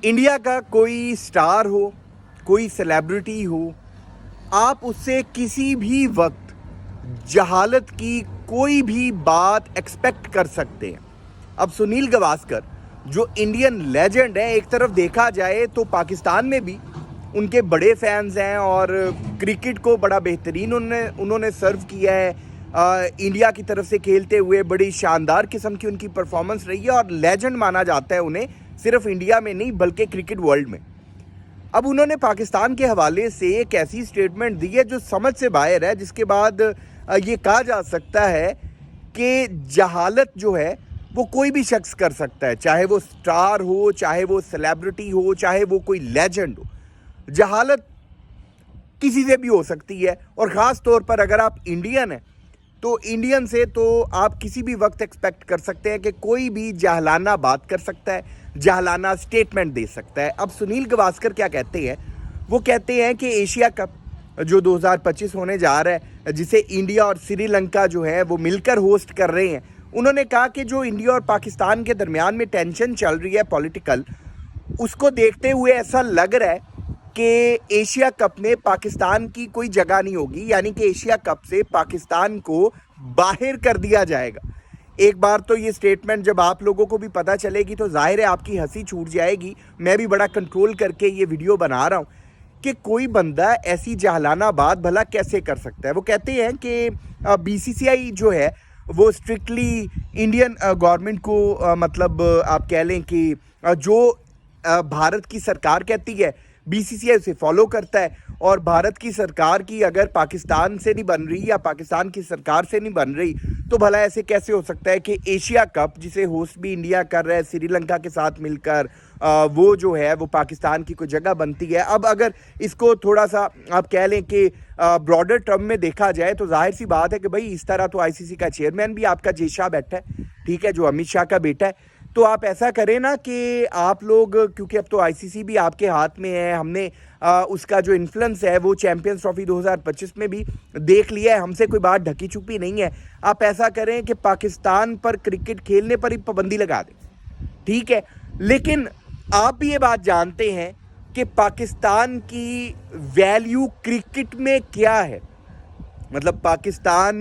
India का कोई star हो, कोई सेलिब्रिटी हो, आप उससे किसी भी वक्त जहालत की कोई भी बात एक्सपेक्ट कर सकते हैं। अब सुनील गावस्कर जो इंडियन लेजेंड है, एक तरफ देखा जाए तो पाकिस्तान में भी उनके बड़े फैंस हैं और क्रिकेट को बड़ा बेहतरीन उन्होंने सर्व किया है। इंडिया की तरफ से खेलते हुए बड़ी शानदार किस्म की उनकी परफॉर्मेंस रही है और लेजेंड माना जाता है उन्हें, सिर्फ इंडिया में नहीं बल्कि क्रिकेट वर्ल्ड में। अब उन्होंने पाकिस्तान के हवाले से एक ऐसी स्टेटमेंट दी है जो समझ से बाहर है, जिसके बाद ये कहा जा सकता है कि जहालत जो है वो कोई भी शख्स कर सकता है, चाहे वो स्टार हो, चाहे वो सेलिब्रिटी हो, चाहे वो कोई लेजेंड हो। जहालत किसी से भी हो सकती है और ख़ास तौर पर अगर आप इंडियन हैं तो इंडियन से तो आप किसी भी वक्त एक्सपेक्ट कर सकते हैं कि कोई भी जाहलाना बात कर सकता है, जाहलाना स्टेटमेंट दे सकता है। अब सुनील गावस्कर क्या कहते हैं, वो कहते हैं कि एशिया कप जो 2025 होने जा रहा है, जिसे इंडिया और श्रीलंका जो है वो मिलकर होस्ट कर रहे हैं, उन्होंने कहा कि जो इंडिया और पाकिस्तान के दरमियान में टेंशन चल रही है पॉलिटिकल, उसको देखते हुए ऐसा लग रहा है कि एशिया कप में पाकिस्तान की कोई जगह नहीं होगी, यानी कि एशिया कप से पाकिस्तान को बाहर कर दिया जाएगा। एक बार तो ये स्टेटमेंट जब आप लोगों को भी पता चलेगी तो जाहिर है आपकी हंसी छूट जाएगी। मैं भी बड़ा कंट्रोल करके ये वीडियो बना रहा हूँ कि कोई बंदा ऐसी जाहलाना बात भला कैसे कर सकता है। वो कहते हैं कि बीसीसीआई जो है वो स्ट्रिक्टली इंडियन गवर्नमेंट को मतलब आप कह लें कि जो भारत की सरकार कहती है बीसीसीआई उसे फॉलो करता है, और भारत की सरकार की अगर पाकिस्तान से नहीं बन रही या पाकिस्तान की सरकार से नहीं बन रही तो भला ऐसे कैसे हो सकता है कि एशिया कप जिसे होस्ट भी इंडिया कर रहा है श्रीलंका के साथ मिलकर, वो जो है वो पाकिस्तान की कोई जगह बनती है। अब अगर इसको थोड़ा सा आप कह लें कि ब्रॉडर टर्म में देखा जाए तो जाहिर सी बात है कि भाई इस तरह तो आईसीसी का चेयरमैन भी आपका जय शाह बैठा है, ठीक है, जो अमित शाह का बेटा है। तो आप ऐसा करें ना कि आप लोग, क्योंकि अब तो आईसीसी भी आपके हाथ में है, हमने उसका जो इन्फ्लुएंस है वो चैंपियंस ट्रॉफी 2025 में भी देख लिया है, हमसे कोई बात ढकी छुपी नहीं है। आप ऐसा करें कि पाकिस्तान पर क्रिकेट खेलने पर ही पाबंदी लगा दें, ठीक है। लेकिन आप भी ये बात जानते हैं कि पाकिस्तान की वैल्यू क्रिकेट में क्या है। मतलब पाकिस्तान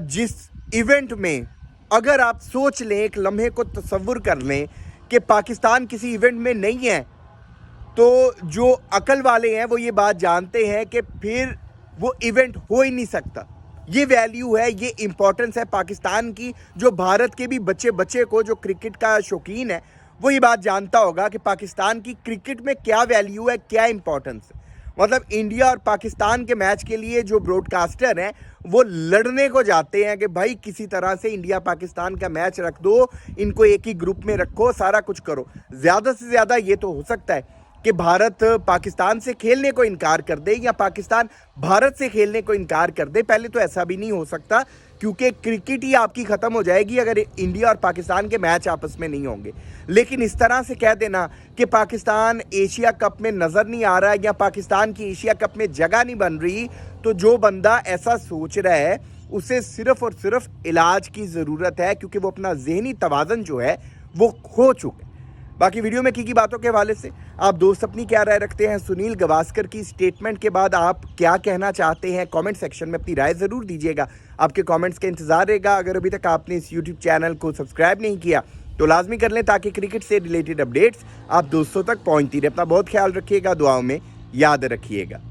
जिस इवेंट में, अगर आप सोच लें, एक लम्हे को तसव्वुर कर लें कि पाकिस्तान किसी इवेंट में नहीं है, तो जो अकल वाले हैं वो ये बात जानते हैं कि फिर वो इवेंट हो ही नहीं सकता। ये वैल्यू है, ये इंपॉर्टेंस है पाकिस्तान की, जो भारत के भी बच्चे बच्चे को जो क्रिकेट का शौकीन है वो ये बात जानता होगा कि पाकिस्तान की क्रिकेट में क्या वैल्यू है, क्या इंपॉर्टेंस है। मतलब इंडिया और पाकिस्तान के मैच के लिए जो ब्रॉडकास्टर हैं वो लड़ने को जाते हैं कि भाई किसी तरह से इंडिया पाकिस्तान का मैच रख दो, इनको एक ही ग्रुप में रखो, सारा कुछ करो। ज़्यादा से ज़्यादा ये तो हो सकता है कि भारत पाकिस्तान से खेलने को इनकार कर दे या पाकिस्तान भारत से खेलने को इनकार कर दे। पहले तो ऐसा भी नहीं हो सकता, क्योंकि क्रिकेट ही आपकी ख़त्म हो जाएगी अगर इंडिया और पाकिस्तान के मैच आपस में नहीं होंगे। लेकिन इस तरह से कह देना कि पाकिस्तान एशिया कप में नज़र नहीं आ रहा है या पाकिस्तान की एशिया कप में जगह नहीं बन रही, तो जो बंदा ऐसा सोच रहा है उसे सिर्फ़ और सिर्फ इलाज की ज़रूरत है, क्योंकि वो अपना जहनी तवाज़न जो है वो खो चुका है। बाकी वीडियो में की बातों के हवाले से आप दोस्त अपनी क्या राय रखते हैं, सुनील गावस्कर की स्टेटमेंट के बाद आप क्या कहना चाहते हैं, कमेंट सेक्शन में अपनी राय ज़रूर दीजिएगा। आपके कमेंट्स का इंतज़ार रहेगा। अगर अभी तक आपने इस यूट्यूब चैनल को सब्सक्राइब नहीं किया तो लाजमी कर लें, ताकि क्रिकेट से रिलेटेड अपडेट्स आप दोस्तों तक पहुँचती रहे। अपना बहुत ख्याल रखिएगा, दुआओं में याद रखिएगा।